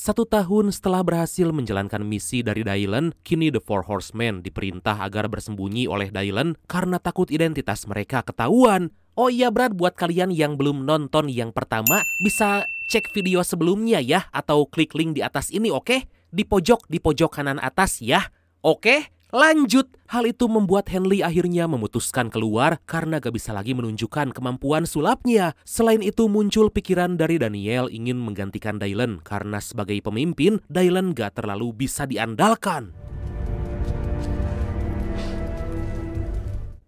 1 tahun setelah berhasil menjalankan misi dari Dylan, kini The Four Horsemen diperintah agar bersembunyi oleh Dylan karena takut identitas mereka ketahuan. Oh iya Brad, buat kalian yang belum nonton yang pertama, bisa cek video sebelumnya ya, atau klik link di atas ini, oke? Di pojok kanan atas ya. Oke, lanjut. Hal itu membuat Henley akhirnya memutuskan keluar karena gak bisa lagi menunjukkan kemampuan sulapnya. Selain itu muncul pikiran dari Daniel ingin menggantikan Dylan karena sebagai pemimpin, Dylan gak terlalu bisa diandalkan.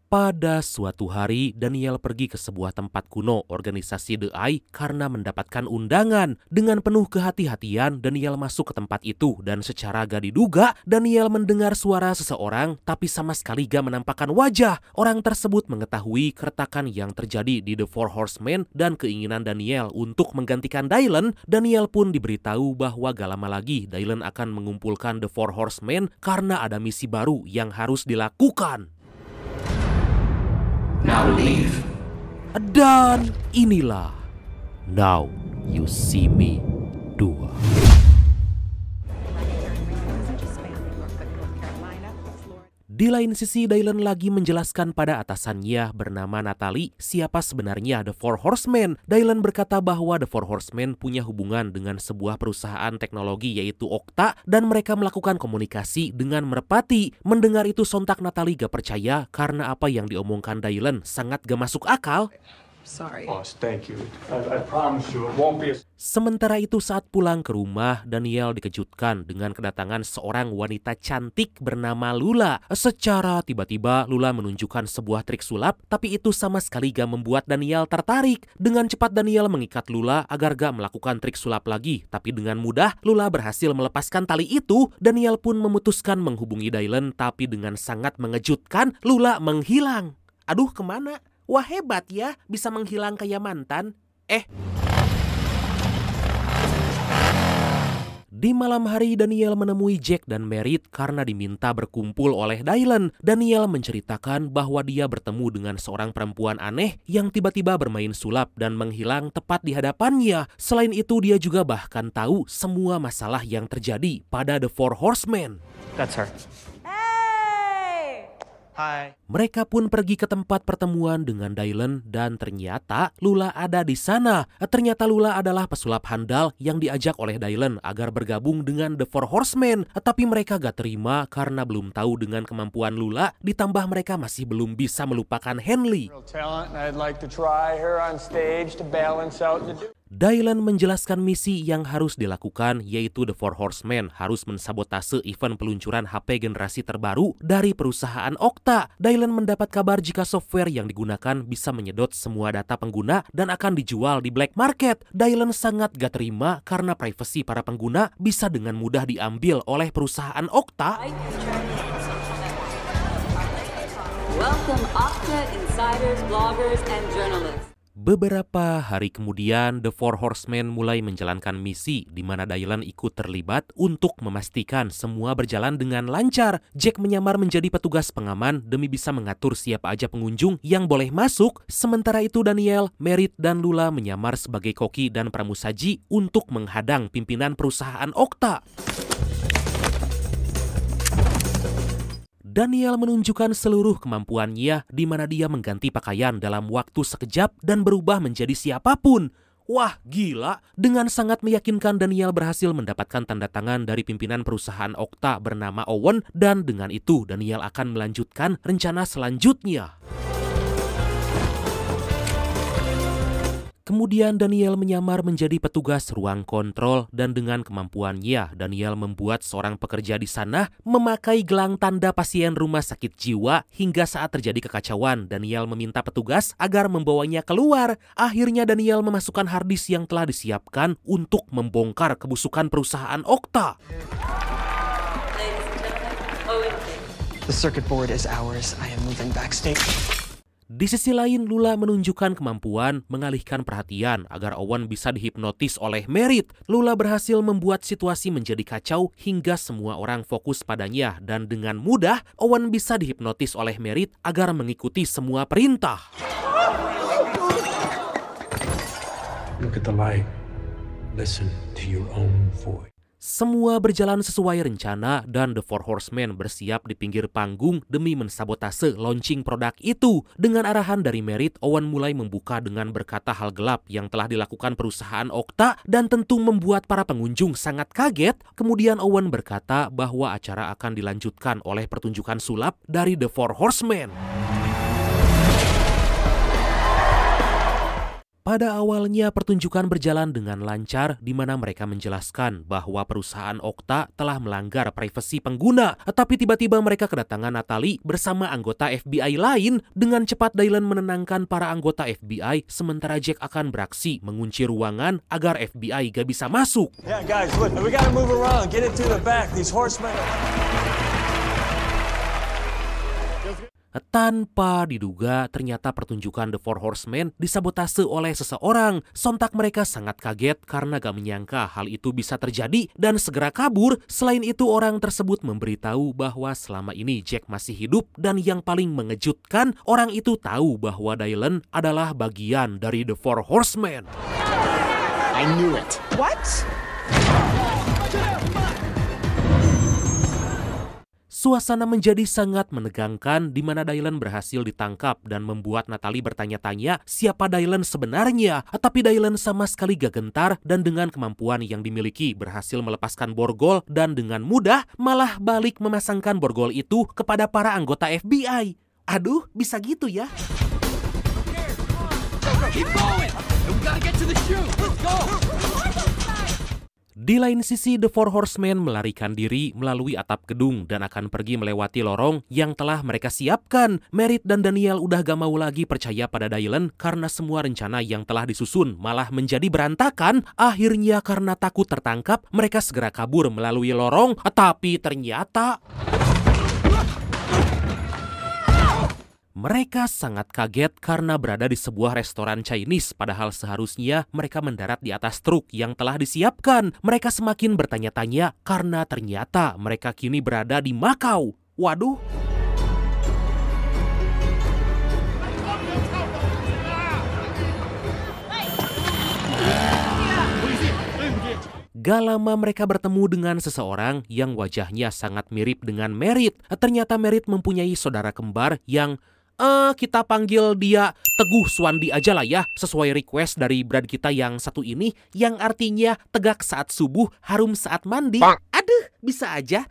Pada suatu hari, Daniel pergi ke sebuah tempat kuno organisasi The Eye karena mendapatkan undangan. Dengan penuh kehati-hatian, Daniel masuk ke tempat itu dan secara gak diduga, Daniel mendengar suara seseorang tapi sama sekali gak menampakkan wajah. Orang tersebut mengetahui keretakan yang terjadi di The Four Horsemen dan keinginan Daniel untuk menggantikan Dylan. Daniel pun diberitahu bahwa gak lama lagi Dylan akan mengumpulkan The Four Horsemen karena ada misi baru yang harus dilakukan. Now leave. Dan inilah Now You See Me 2. Di lain sisi, Dylan lagi menjelaskan pada atasannya bernama Natalie siapa sebenarnya The Four Horsemen. Dylan berkata bahwa The Four Horsemen punya hubungan dengan sebuah perusahaan teknologi yaitu Okta dan mereka melakukan komunikasi dengan merpati. Mendengar itu sontak Natalie gak percaya karena apa yang diomongkan Dylan sangat gak masuk akal. Sorry. Boss, thank you. I promise you it won't be a... Sementara itu saat pulang ke rumah, Daniel dikejutkan dengan kedatangan seorang wanita cantik bernama Lula. Secara tiba-tiba Lula menunjukkan sebuah trik sulap, tapi itu sama sekali gak membuat Daniel tertarik. Dengan cepat Daniel mengikat Lula agar gak melakukan trik sulap lagi, tapi dengan mudah Lula berhasil melepaskan tali itu. Daniel pun memutuskan menghubungi Dylan, tapi dengan sangat mengejutkan Lula menghilang. Aduh, kemana? Wah, hebat ya, bisa menghilang kayak mantan. Di malam hari Daniel menemui Jack dan Merritt karena diminta berkumpul oleh Dylan. Daniel menceritakan bahwa dia bertemu dengan seorang perempuan aneh yang tiba-tiba bermain sulap dan menghilang tepat di hadapannya. Selain itu dia juga bahkan tahu semua masalah yang terjadi pada The Four Horsemen. That's her. Hi. Mereka pun pergi ke tempat pertemuan dengan Dylan dan ternyata Lula ada di sana. Ternyata Lula adalah pesulap handal yang diajak oleh Dylan agar bergabung dengan The Four Horsemen. Tapi mereka gak terima karena belum tahu dengan kemampuan Lula, ditambah mereka masih belum bisa melupakan Henley. Dylan menjelaskan misi yang harus dilakukan, yaitu The Four Horsemen harus mensabotase event peluncuran HP generasi terbaru dari perusahaan Okta. Dylan mendapat kabar jika software yang digunakan bisa menyedot semua data pengguna dan akan dijual di black market. Dylan sangat gak terima karena privasi para pengguna bisa dengan mudah diambil oleh perusahaan Okta. Welcome Okta insiders, bloggers, and journalists. Beberapa hari kemudian, The Four Horsemen mulai menjalankan misi di mana Dylan ikut terlibat untuk memastikan semua berjalan dengan lancar. Jack menyamar menjadi petugas pengaman demi bisa mengatur siapa aja pengunjung yang boleh masuk. Sementara itu Daniel, Merritt, dan Lula menyamar sebagai koki dan pramusaji untuk menghadang pimpinan perusahaan Okta. Daniel menunjukkan seluruh kemampuannya di mana dia mengganti pakaian dalam waktu sekejap dan berubah menjadi siapapun. Wah, gila! Dengan sangat meyakinkan Daniel berhasil mendapatkan tanda tangan dari pimpinan perusahaan Okta bernama Owen dan dengan itu Daniel akan melanjutkan rencana selanjutnya. Kemudian Daniel menyamar menjadi petugas ruang kontrol dan dengan kemampuannya Daniel membuat seorang pekerja di sana memakai gelang tanda pasien rumah sakit jiwa hingga saat terjadi kekacauan Daniel meminta petugas agar membawanya keluar. Akhirnya Daniel memasukkan harddisk yang telah disiapkan untuk membongkar kebusukan perusahaan Okta. The circuit board is ours. I am moving backstage. Di sisi lain, Lula menunjukkan kemampuan mengalihkan perhatian agar Owen bisa dihipnotis oleh Merritt. Lula berhasil membuat situasi menjadi kacau hingga semua orang fokus padanya dan dengan mudah Owen bisa dihipnotis oleh Merritt agar mengikuti semua perintah. Look at the light. Listen to your own voice. Semua berjalan sesuai rencana dan The Four Horsemen bersiap di pinggir panggung demi mensabotase launching produk itu. Dengan arahan dari Merritt, Owen mulai membuka dengan berkata hal gelap yang telah dilakukan perusahaan Okta dan tentu membuat para pengunjung sangat kaget. Kemudian Owen berkata bahwa acara akan dilanjutkan oleh pertunjukan sulap dari The Four Horsemen. Pada awalnya pertunjukan berjalan dengan lancar di mana mereka menjelaskan bahwa perusahaan Okta telah melanggar privasi pengguna. Tapi tiba-tiba mereka kedatangan Natalie bersama anggota FBI lain. Dengan cepat Dylan menenangkan para anggota FBI sementara Jack akan beraksi mengunci ruangan agar FBI gak bisa masuk. Yeah, guys, look, we gotta move around, get it to the back. These horsemen. Tanpa diduga, ternyata pertunjukan The Four Horsemen disabotase oleh seseorang. Sontak mereka sangat kaget karena gak menyangka hal itu bisa terjadi dan segera kabur. Selain itu, orang tersebut memberitahu bahwa selama ini Jack masih hidup dan yang paling mengejutkan, orang itu tahu bahwa Dylan adalah bagian dari The Four Horsemen. I knew it. What? Suasana menjadi sangat menegangkan di mana Dylan berhasil ditangkap dan membuat Natalie bertanya-tanya siapa Dylan sebenarnya. Tapi Dylan sama sekali gak gentar dan dengan kemampuan yang dimiliki berhasil melepaskan borgol dan dengan mudah malah balik memasangkan borgol itu kepada para anggota FBI. Aduh, bisa gitu ya? Di lain sisi, The Four Horsemen melarikan diri melalui atap gedung dan akan pergi melewati lorong yang telah mereka siapkan. Merritt dan Daniel udah gak mau lagi percaya pada Dylan karena semua rencana yang telah disusun malah menjadi berantakan. Akhirnya karena takut tertangkap, mereka segera kabur melalui lorong. Tapi ternyata mereka sangat kaget karena berada di sebuah restoran Chinese, padahal seharusnya mereka mendarat di atas truk yang telah disiapkan. Mereka semakin bertanya-tanya karena ternyata mereka kini berada di Macau. Waduh. Gak lama mereka bertemu dengan seseorang yang wajahnya sangat mirip dengan Merritt. Ternyata Merritt mempunyai saudara kembar yang kita panggil dia Teguh Swandi aja lah ya, sesuai request dari brand kita yang satu ini, yang artinya tegak saat subuh, harum saat mandi. Aduh, bisa aja.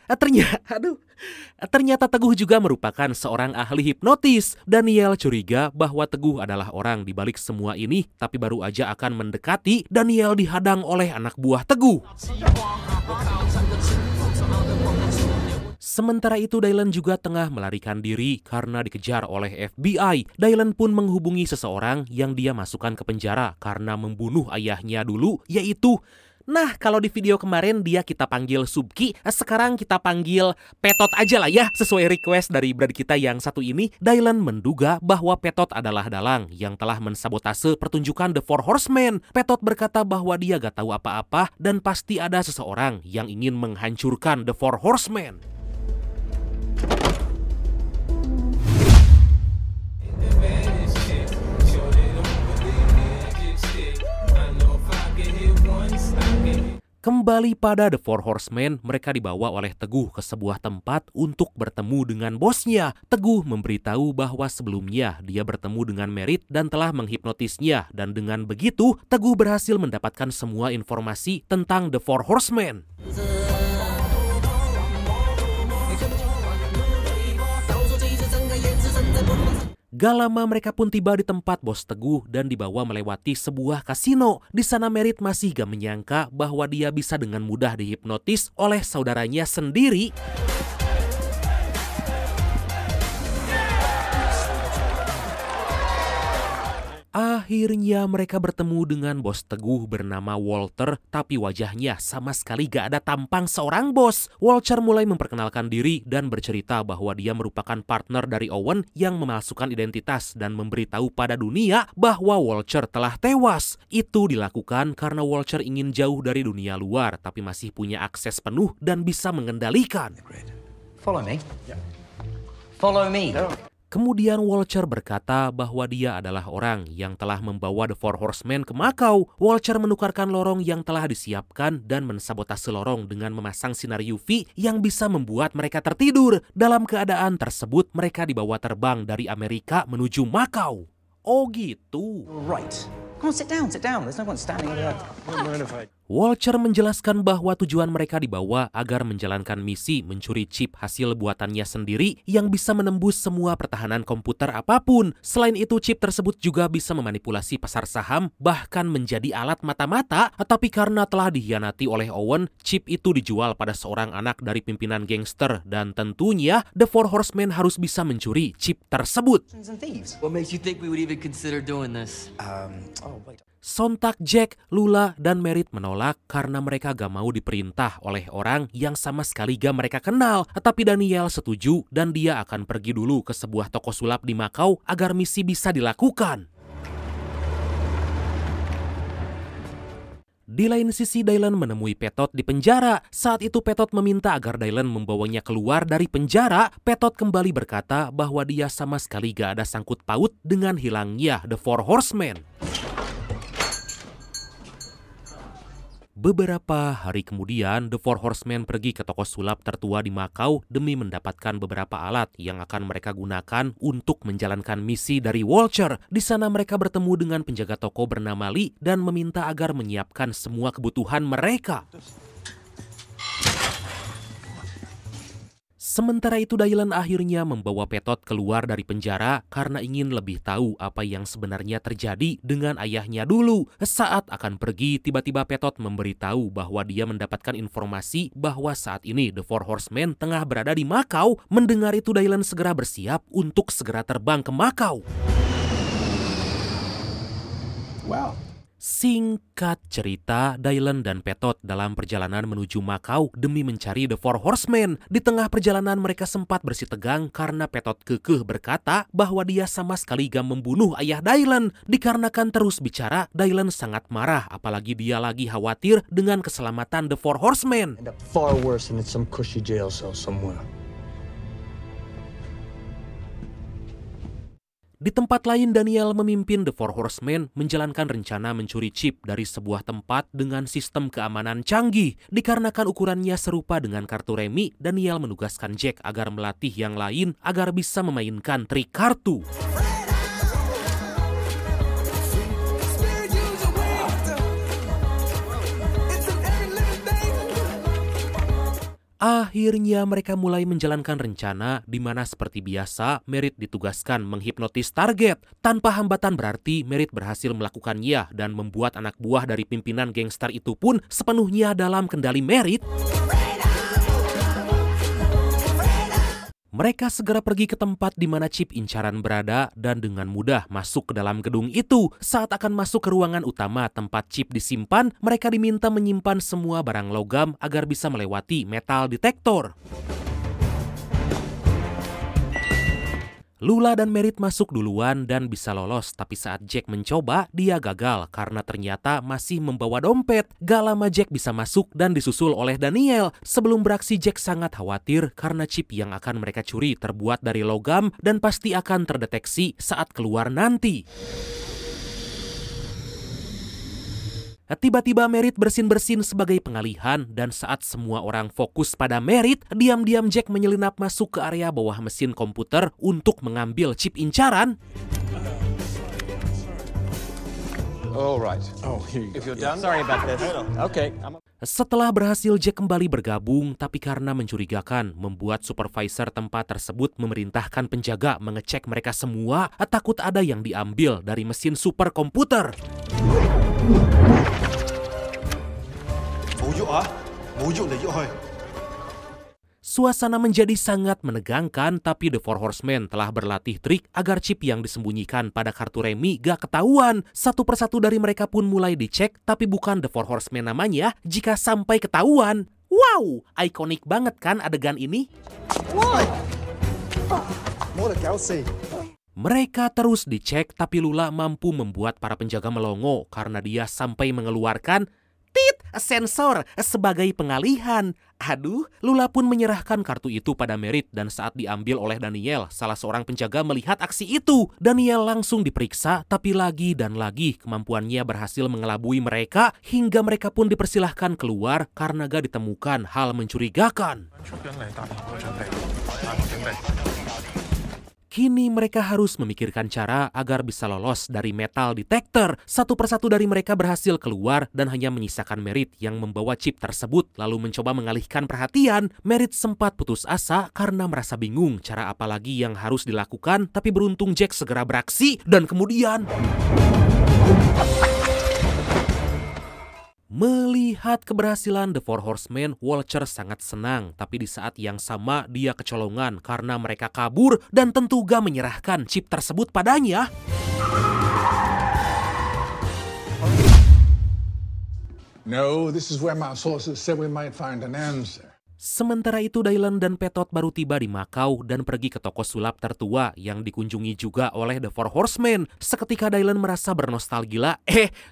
Ternyata Teguh juga merupakan seorang ahli hipnotis. Daniel curiga bahwa Teguh adalah orang di balik semua ini, tapi baru aja akan mendekati, Daniel dihadang oleh anak buah Teguh. Sementara itu Dylan juga tengah melarikan diri karena dikejar oleh FBI. Dylan pun menghubungi seseorang yang dia masukkan ke penjara karena membunuh ayahnya dulu, yaitu... Nah, kalau di video kemarin dia kita panggil Subki, sekarang kita panggil Petot aja lah ya, sesuai request dari brand kita yang satu ini. Dylan menduga bahwa Petot adalah dalang yang telah mensabotase pertunjukan The Four Horsemen. Petot berkata bahwa dia gak tahu apa-apa dan pasti ada seseorang yang ingin menghancurkan The Four Horsemen. Kembali pada The Four Horsemen, mereka dibawa oleh Teguh ke sebuah tempat untuk bertemu dengan bosnya. Teguh memberitahu bahwa sebelumnya dia bertemu dengan Merritt dan telah menghipnotisnya. Dan dengan begitu, Teguh berhasil mendapatkan semua informasi tentang The Four Horsemen. Gak lama mereka pun tiba di tempat bos Teguh dan dibawa melewati sebuah kasino. Di sana Merritt masih gak menyangka bahwa dia bisa dengan mudah dihipnotis oleh saudaranya sendiri. Akhirnya mereka bertemu dengan bos Teguh bernama Walter, tapi wajahnya sama sekali gak ada tampang seorang bos. Walter mulai memperkenalkan diri dan bercerita bahwa dia merupakan partner dari Owen yang memalsukan identitas dan memberitahu pada dunia bahwa Walter telah tewas. Itu dilakukan karena Walter ingin jauh dari dunia luar, tapi masih punya akses penuh dan bisa mengendalikan. Follow me. Follow me. Kemudian Vulture berkata bahwa dia adalah orang yang telah membawa The Four Horsemen ke Macau. Vulture menukarkan lorong yang telah disiapkan dan mensabotase lorong dengan memasang sinar UV yang bisa membuat mereka tertidur. Dalam keadaan tersebut, mereka dibawa terbang dari Amerika menuju Macau. Oh gitu. Right. Come on, sit down, sit down. There's no one standing over there. Vulture menjelaskan bahwa tujuan mereka dibawa agar menjalankan misi mencuri chip hasil buatannya sendiri yang bisa menembus semua pertahanan komputer apapun. Selain itu, chip tersebut juga bisa memanipulasi pasar saham, bahkan menjadi alat mata-mata. Tapi karena telah dikhianati oleh Owen, chip itu dijual pada seorang anak dari pimpinan gangster. Dan tentunya, The Four Horsemen harus bisa mencuri chip tersebut. What makes you think we would even consider doing this? Sontak Jack, Lula, dan Merritt menolak karena mereka gak mau diperintah oleh orang yang sama sekali gak mereka kenal. Tapi Daniel setuju dan dia akan pergi dulu ke sebuah toko sulap di Macau agar misi bisa dilakukan. Di lain sisi, Dylan menemui Petot di penjara. Saat itu Petot meminta agar Dylan membawanya keluar dari penjara. Petot kembali berkata bahwa dia sama sekali gak ada sangkut paut dengan hilangnya The Four Horsemen. Beberapa hari kemudian, The Four Horsemen pergi ke toko sulap tertua di Macau demi mendapatkan beberapa alat yang akan mereka gunakan untuk menjalankan misi dari Vulture. Di sana mereka bertemu dengan penjaga toko bernama Lee dan meminta agar menyiapkan semua kebutuhan mereka. Sementara itu, Dylan akhirnya membawa Petot keluar dari penjara karena ingin lebih tahu apa yang sebenarnya terjadi dengan ayahnya dulu. Saat akan pergi, tiba-tiba Petot memberitahu bahwa dia mendapatkan informasi bahwa saat ini The Four Horsemen tengah berada di Macau. Mendengar itu, Dylan segera bersiap untuk segera terbang ke Macau. Wow. Singkat cerita, Dylan dan Petot dalam perjalanan menuju Macau demi mencari The Four Horsemen. Di tengah perjalanan mereka sempat bersitegang karena Petot kekeh berkata bahwa dia sama sekali gak membunuh ayah Dylan. Dikarenakan terus bicara, Dylan sangat marah apalagi dia lagi khawatir dengan keselamatan The Four Horsemen. End up far worse than in some cushy jail cell somewhere. Di tempat lain, Daniel memimpin The Four Horsemen menjalankan rencana mencuri chip dari sebuah tempat dengan sistem keamanan canggih. Dikarenakan ukurannya serupa dengan kartu remi, Daniel menugaskan Jack agar melatih yang lain agar bisa memainkan trik kartu. Akhirnya mereka mulai menjalankan rencana di mana seperti biasa Merritt ditugaskan menghipnotis target. Tanpa hambatan berarti Merritt berhasil melakukannya dan membuat anak buah dari pimpinan gangster itu pun sepenuhnya dalam kendali Merritt. Mereka segera pergi ke tempat di mana chip incaran berada dan dengan mudah masuk ke dalam gedung itu. Saat akan masuk ke ruangan utama tempat chip disimpan, mereka diminta menyimpan semua barang logam agar bisa melewati metal detektor. Lula dan Merritt masuk duluan dan bisa lolos, tapi saat Jack mencoba, dia gagal karena ternyata masih membawa dompet. Gak lama Jack bisa masuk dan disusul oleh Daniel. Sebelum beraksi, Jack sangat khawatir karena chip yang akan mereka curi terbuat dari logam dan pasti akan terdeteksi saat keluar nanti. Tiba-tiba Merritt bersin-bersin sebagai pengalihan dan saat semua orang fokus pada Merritt, diam-diam Jack menyelinap masuk ke area bawah mesin komputer untuk mengambil chip incaran. Alright. Oh, here you If go. you're done. Sorry about this. Okay. Setelah berhasil, Jack kembali bergabung, tapi karena mencurigakan, membuat supervisor tempat tersebut memerintahkan penjaga mengecek mereka semua, takut ada yang diambil dari mesin superkomputer. Suasana menjadi sangat menegangkan, tapi The Four Horsemen telah berlatih trik agar chip yang disembunyikan pada kartu remi gak ketahuan. Satu persatu dari mereka pun mulai dicek, tapi bukan The Four Horsemen namanya jika sampai ketahuan. Wow, ikonik banget kan adegan ini? Mereka terus dicek, tapi Lula mampu membuat para penjaga melongo karena dia sampai mengeluarkan tit, sensor sebagai pengalihan. Aduh, Lula pun menyerahkan kartu itu pada Merritt dan saat diambil oleh Daniel, salah seorang penjaga melihat aksi itu. Daniel langsung diperiksa, tapi lagi dan lagi kemampuannya berhasil mengelabui mereka hingga mereka pun dipersilahkan keluar karena gak ditemukan hal mencurigakan. Kini mereka harus memikirkan cara agar bisa lolos dari metal detector. Satu persatu dari mereka berhasil keluar dan hanya menyisakan Merritt yang membawa chip tersebut. Lalu mencoba mengalihkan perhatian. Merritt sempat putus asa karena merasa bingung cara apa lagi yang harus dilakukan. Tapi beruntung Jack segera beraksi dan kemudian... Melihat keberhasilan The Four Horsemen, Vulture sangat senang. Tapi di saat yang sama dia kecolongan karena mereka kabur dan tentu gak menyerahkan chip tersebut padanya. No, this is where my sources said we might find an answer. Sementara itu Dylan dan Petot baru tiba di Macau dan pergi ke toko sulap tertua yang dikunjungi juga oleh The Four Horsemen. Seketika Dylan merasa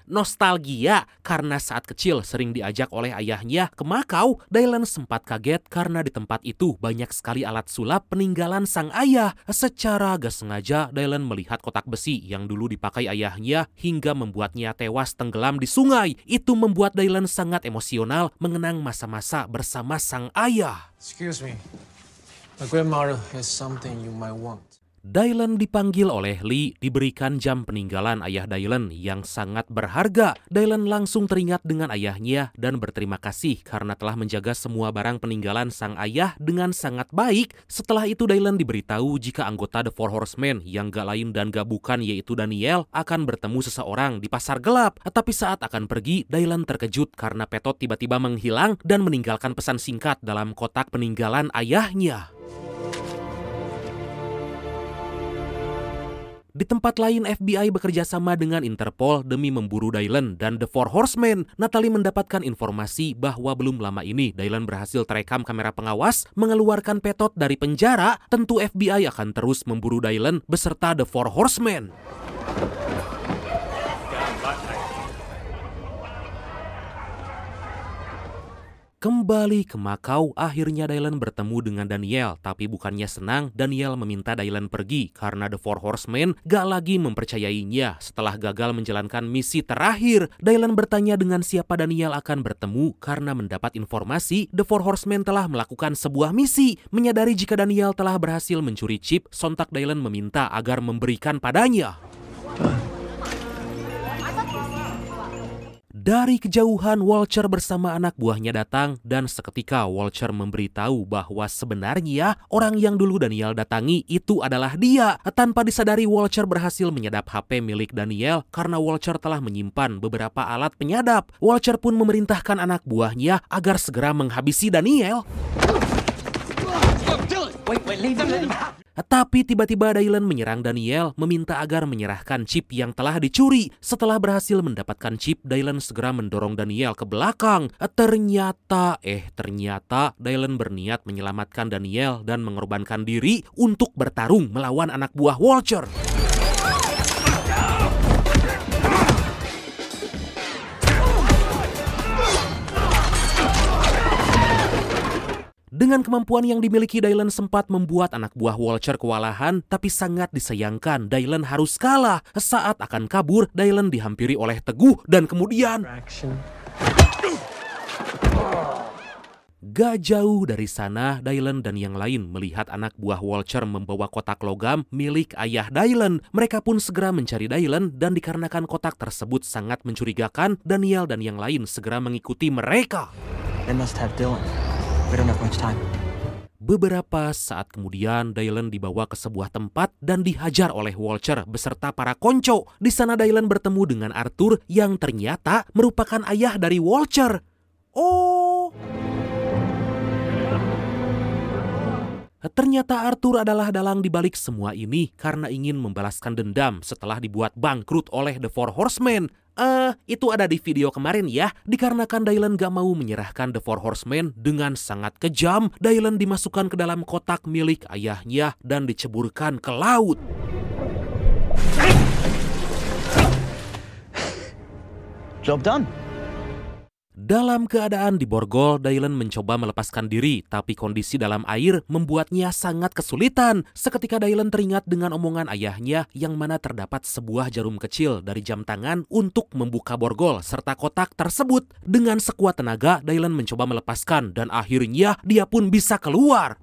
nostalgia karena saat kecil sering diajak oleh ayahnya ke Macau. Dylan sempat kaget karena di tempat itu banyak sekali alat sulap peninggalan sang ayah. Secara gak sengaja Dylan melihat kotak besi yang dulu dipakai ayahnya hingga membuatnya tewas tenggelam di sungai. Itu membuat Dylan sangat emosional mengenang masa-masa bersama sang ayah. Excuse me. My grandmother has something you might want. Dylan dipanggil oleh Lee, diberikan jam peninggalan ayah Dylan yang sangat berharga. Dylan langsung teringat dengan ayahnya dan berterima kasih karena telah menjaga semua barang peninggalan sang ayah dengan sangat baik. Setelah itu Dylan diberitahu jika anggota The Four Horsemen yang gak lain dan gak bukan yaitu Daniel akan bertemu seseorang di pasar gelap. Tapi saat akan pergi, Dylan terkejut karena Petot tiba-tiba menghilang dan meninggalkan pesan singkat dalam kotak peninggalan ayahnya. Di tempat lain, FBI bekerja sama dengan Interpol demi memburu Dylan dan The Four Horsemen. Natalie mendapatkan informasi bahwa belum lama ini Dylan berhasil terekam kamera pengawas mengeluarkan Petot dari penjara. Tentu FBI akan terus memburu Dylan beserta The Four Horsemen. Kembali ke Macau, akhirnya Dylan bertemu dengan Daniel. Tapi bukannya senang, Daniel meminta Dylan pergi karena The Four Horsemen gak lagi mempercayainya. Setelah gagal menjalankan misi terakhir, Dylan bertanya dengan siapa Daniel akan bertemu karena mendapat informasi The Four Horsemen telah melakukan sebuah misi. Menyadari jika Daniel telah berhasil mencuri chip, sontak Dylan meminta agar memberikan padanya. Dari kejauhan, Vulture bersama anak buahnya datang dan seketika Vulture memberitahu bahwa sebenarnya orang yang dulu Daniel datangi itu adalah dia. Tanpa disadari, Vulture berhasil menyadap HP milik Daniel karena Vulture telah menyimpan beberapa alat penyadap. Vulture pun memerintahkan anak buahnya agar segera menghabisi Daniel. Tapi tiba-tiba Dylan menyerang Daniel, meminta agar menyerahkan chip yang telah dicuri. Setelah berhasil mendapatkan chip, Dylan segera mendorong Daniel ke belakang. Ternyata Dylan berniat menyelamatkan Daniel dan mengorbankan diri untuk bertarung melawan anak buah Vulture. Dengan kemampuan yang dimiliki, Dylan sempat membuat anak buah Vulture kewalahan, tapi sangat disayangkan Dylan harus kalah. Saat akan kabur, Dylan dihampiri oleh Teguh dan kemudian... Gak jauh dari sana, Dylan dan yang lain melihat anak buah Vulture membawa kotak logam milik ayah Dylan. Mereka pun segera mencari Dylan dan dikarenakan kotak tersebut sangat mencurigakan, Daniel dan yang lain segera mengikuti mereka. They must have Dylan. We don't have much time. Beberapa saat kemudian, Dylan dibawa ke sebuah tempat dan dihajar oleh Vulture beserta para konco. Di sana Dylan bertemu dengan Arthur yang ternyata merupakan ayah dari Vulture. Ternyata Arthur adalah dalang dibalik semua ini karena ingin membalaskan dendam setelah dibuat bangkrut oleh The Four Horsemen. Itu ada di video kemarin ya. Dikarenakan Dylan gak mau menyerahkan The Four Horsemen, dengan sangat kejam Dylan dimasukkan ke dalam kotak milik ayahnya dan diceburkan ke laut. Job done. Dalam keadaan di borgol, Dylan mencoba melepaskan diri, tapi kondisi dalam air membuatnya sangat kesulitan. Seketika Dylan teringat dengan omongan ayahnya yang mana terdapat sebuah jarum kecil dari jam tangan untuk membuka borgol serta kotak tersebut. Dengan sekuat tenaga, Dylan mencoba melepaskan dan akhirnya dia pun bisa keluar.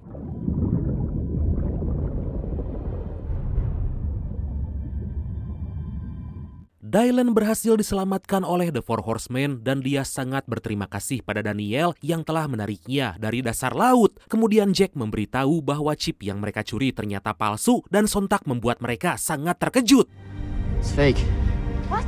Dylan berhasil diselamatkan oleh The Four Horsemen dan dia sangat berterima kasih pada Daniel yang telah menariknya dari dasar laut. Kemudian Jack memberitahu bahwa chip yang mereka curi ternyata palsu dan sontak membuat mereka sangat terkejut. It's fake. What?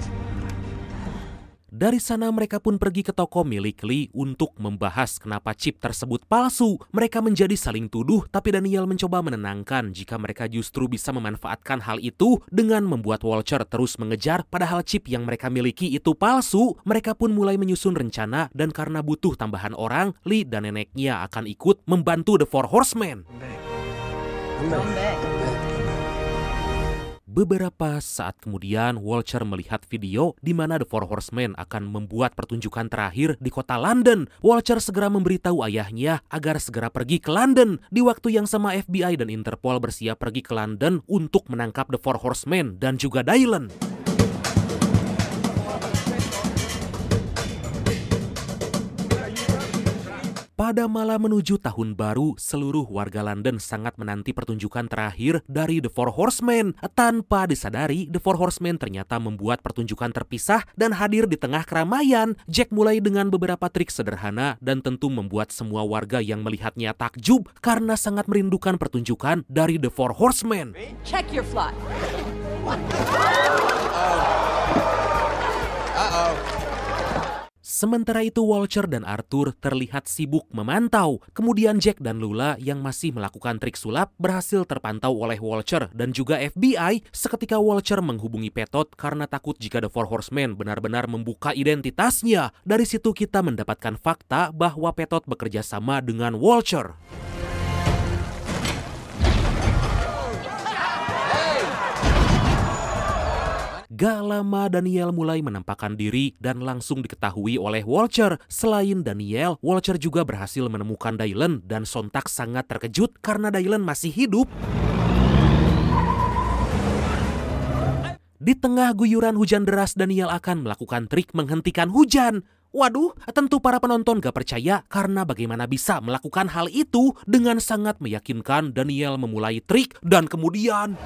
Dari sana mereka pun pergi ke toko milik Lee untuk membahas kenapa chip tersebut palsu. Mereka menjadi saling tuduh, tapi Daniel mencoba menenangkan jika mereka justru bisa memanfaatkan hal itu dengan membuat Vulture terus mengejar padahal chip yang mereka miliki itu palsu. Mereka pun mulai menyusun rencana dan karena butuh tambahan orang, Lee dan neneknya akan ikut membantu The Four Horsemen. Beberapa saat kemudian, Vulture melihat video di mana The Four Horsemen akan membuat pertunjukan terakhir di kota London. Vulture segera memberitahu ayahnya agar segera pergi ke London. Di waktu yang sama, FBI dan Interpol bersiap pergi ke London untuk menangkap The Four Horsemen dan juga Dylan. Pada malam menuju tahun baru, seluruh warga London sangat menanti pertunjukan terakhir dari The Four Horsemen. Tanpa disadari, The Four Horsemen ternyata membuat pertunjukan terpisah dan hadir di tengah keramaian. Jack mulai dengan beberapa trik sederhana dan tentu membuat semua warga yang melihatnya takjub karena sangat merindukan pertunjukan dari The Four Horsemen. Check your fly. Sementara itu Vulture dan Arthur terlihat sibuk memantau. Kemudian Jack dan Lula yang masih melakukan trik sulap berhasil terpantau oleh Vulture dan juga FBI. Seketika Vulture menghubungi Petot karena takut jika The Four Horsemen benar-benar membuka identitasnya. Dari situ kita mendapatkan fakta bahwa Petot bekerja sama dengan Vulture. Gak lama Daniel mulai menampakkan diri dan langsung diketahui oleh Vulture. Selain Daniel, Vulture juga berhasil menemukan Dylan dan sontak sangat terkejut karena Dylan masih hidup. Di tengah guyuran hujan deras, Daniel akan melakukan trik menghentikan hujan. Waduh, tentu para penonton gak percaya karena bagaimana bisa melakukan hal itu. Dengan sangat meyakinkan, Daniel memulai trik dan kemudian...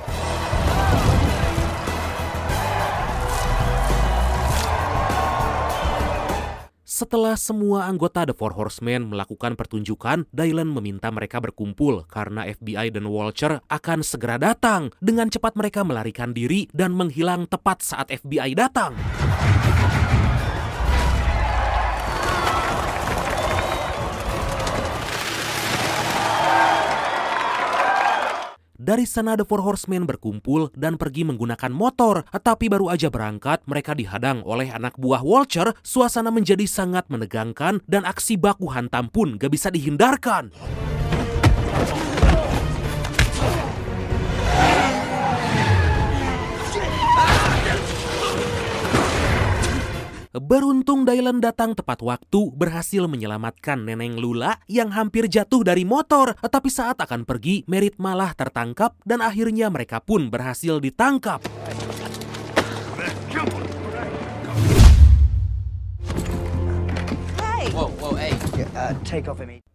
Setelah semua anggota The Four Horsemen melakukan pertunjukan, Dylan meminta mereka berkumpul karena FBI dan Vulture akan segera datang. Dengan cepat mereka melarikan diri dan menghilang tepat saat FBI datang. Dari sana The Four Horsemen berkumpul dan pergi menggunakan motor. Tapi baru aja berangkat, mereka dihadang oleh anak buah Vulture. Suasana menjadi sangat menegangkan dan aksi baku hantam pun gak bisa dihindarkan. Beruntung Dylan datang tepat waktu, berhasil menyelamatkan Neneng Lula yang hampir jatuh dari motor. Tapi saat akan pergi, Merit malah tertangkap dan akhirnya mereka pun berhasil ditangkap.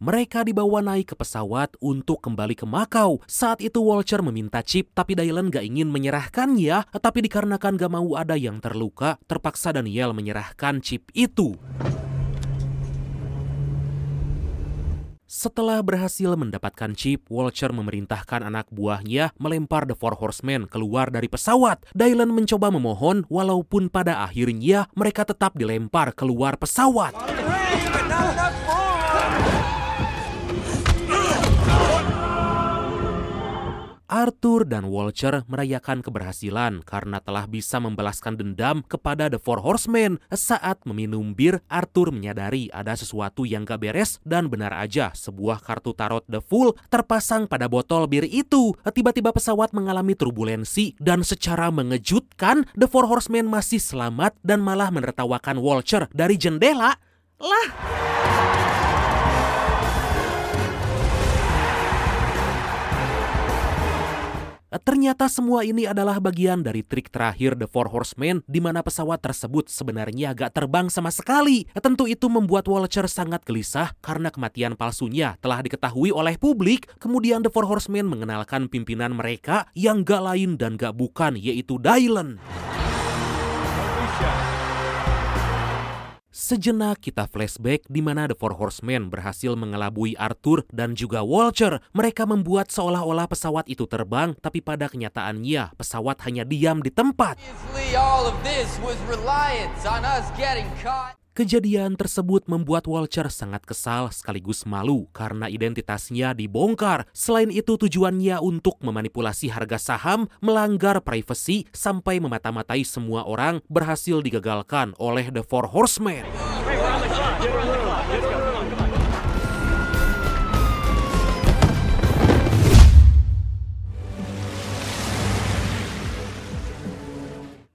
Mereka dibawa naik ke pesawat untuk kembali ke Makau. Saat itu Vulture meminta chip, tapi Dylan gak ingin menyerahkannya. Tapi dikarenakan gak mau ada yang terluka, terpaksa Daniel menyerahkan chip itu. Setelah berhasil mendapatkan chip, Vulture memerintahkan anak buahnya melempar The Four Horsemen keluar dari pesawat. Dylan mencoba memohon, walaupun pada akhirnya mereka tetap dilempar keluar pesawat. Arthur dan Vulture merayakan keberhasilan karena telah bisa membalaskan dendam kepada The Four Horsemen. Saat meminum bir, Arthur menyadari ada sesuatu yang gak beres dan benar aja sebuah kartu tarot The Fool terpasang pada botol bir itu. Tiba-tiba pesawat mengalami turbulensi dan secara mengejutkan The Four Horsemen masih selamat dan malah menertawakan Vulture dari jendela. Lah. Ternyata semua ini adalah bagian dari trik terakhir The Four Horsemen di mana pesawat tersebut sebenarnya gak terbang sama sekali. Tentu itu membuat Vulture sangat gelisah karena kematian palsunya telah diketahui oleh publik. Kemudian The Four Horsemen mengenalkan pimpinan mereka yang gak lain dan gak bukan, yaitu Dylan. Sejenak kita flashback di mana The Four Horsemen berhasil mengelabui Arthur dan juga Vulture. Mereka membuat seolah-olah pesawat itu terbang, tapi pada kenyataannya pesawat hanya diam di tempat. Kejadian tersebut membuat Vulture sangat kesal sekaligus malu karena identitasnya dibongkar. Selain itu tujuannya untuk memanipulasi harga saham, melanggar privasi, sampai memata-matai semua orang berhasil digagalkan oleh The Four Horsemen.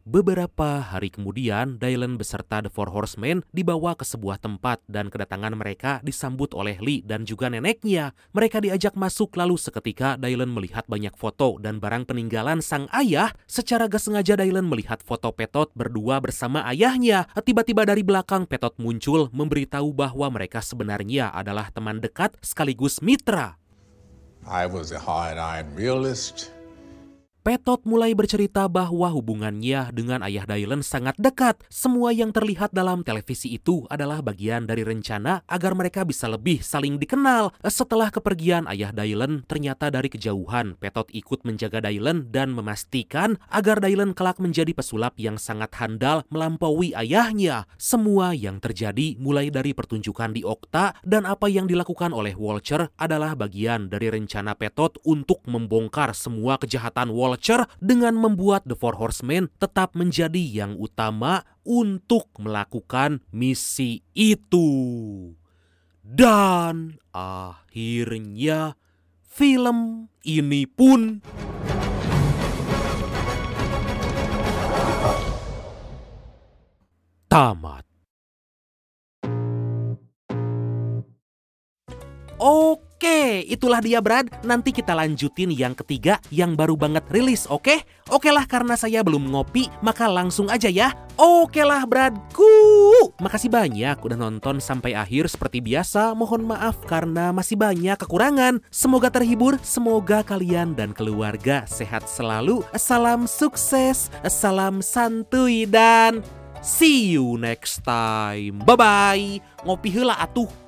Beberapa hari kemudian, Dylan beserta The Four Horsemen dibawa ke sebuah tempat dan kedatangan mereka disambut oleh Lee dan juga neneknya. Mereka diajak masuk lalu seketika Dylan melihat banyak foto dan barang peninggalan sang ayah. Secara gak sengaja Dylan melihat foto Petot berdua bersama ayahnya. Tiba-tiba dari belakang Petot muncul memberitahu bahwa mereka sebenarnya adalah teman dekat sekaligus mitra. I was a hard-eyed realist. Petot mulai bercerita bahwa hubungannya dengan ayah Dylan sangat dekat. Semua yang terlihat dalam televisi itu adalah bagian dari rencana agar mereka bisa lebih saling dikenal. Setelah kepergian ayah Dylan, ternyata dari kejauhan Petot ikut menjaga Dylan dan memastikan agar Dylan kelak menjadi pesulap yang sangat handal melampaui ayahnya. Semua yang terjadi mulai dari pertunjukan di Okta dan apa yang dilakukan oleh Vulture adalah bagian dari rencana Petot untuk membongkar semua kejahatan Vulture dengan membuat The Four Horsemen tetap menjadi yang utama untuk melakukan misi itu. Dan akhirnya film ini pun tamat. Oke, itulah dia Brad. Nanti kita lanjutin yang ketiga yang baru banget rilis, oke? Oke lah, karena saya belum ngopi, maka langsung aja ya. Oke lah Bradku. Makasih banyak udah nonton sampai akhir. Seperti biasa, mohon maaf karena masih banyak kekurangan. Semoga terhibur, semoga kalian dan keluarga sehat selalu. Salam sukses, salam santuy, dan see you next time. Bye-bye. Ngopi heula atuh.